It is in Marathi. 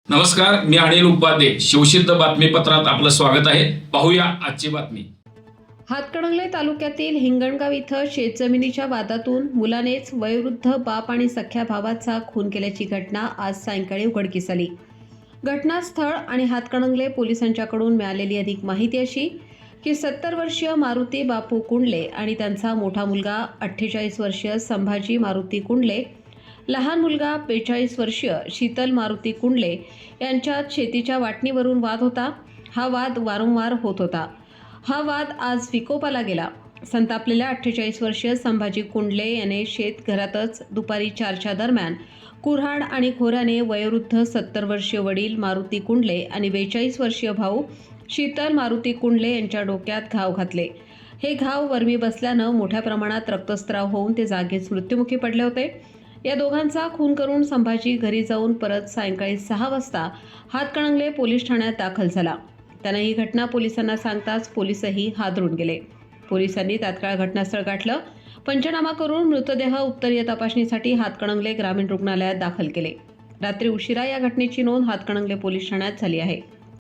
नमस्कार, मी अनिल उपाध्ये. शिवसिद्ध बातमीपत्रात आपलं स्वागत आहे. पाहूया आजची बातमी. हातकणंगले तालुक्यातील हिंगणगाव इथं शेतजमिनीच्या वादातून मुलानेच वयोवृद्ध बाप आणि सख्या भावाचा खून केल्याची घटना आज सायंकाळी उघडकीस आली. घटनास्थळ आणि हातकणंगले पोलिसांच्याकडून मिळालेली अधिक माहिती अशी की 70 वर्षीय मारुती बापू कुंडले आणि त्यांचा मोठा मुलगा 48 वर्षीय संभाजी मारुती कुंडले, लहान मुलगा 42 वर्षीय शीतल मारुती कुंडले यांच्यात शेतीच्या वाटणीवरून वाद होता. हा वाद वारंवार होत होता. हा वाद आज विकोपाला गेला. संतापलेल्या 48 वर्षीय संभाजी कुंडले याने शेतघरातच दुपारी 4च्या दरम्यान कुऱ्हाड आणि खोऱ्याने वयोवृद्ध 70 वर्षीय वडील मारुती कुंडले आणि 42 वर्षीय भाऊ शीतल मारुती कुंडले यांच्या डोक्यात घाव घातले. हे घाव वरमी बसल्यानं मोठ्या प्रमाणात रक्तस्राव होऊन ते जागीच मृत्युमुखी पडले होते. या दोघांचा खून करून संभाजी घरी जाऊन परत सायंकाळी 6 वाजता हातकणंगले पोलीस ठाण्यात दाखल झाला. त्यानं ही घटना पोलिसांना सांगताच पोलीसही हादरून गेले. पोलिसांनी तात्काळ घटनास्थळ गाठलं. पंचनामा करून मृतदेह उत्तरीय तपासणीसाठी हातकणंगले ग्रामीण रुग्णालयात दाखल केले. रात्री उशिरा या घटनेची नोंद हातकणंगले पोलीस ठाण्यात झाली आहे.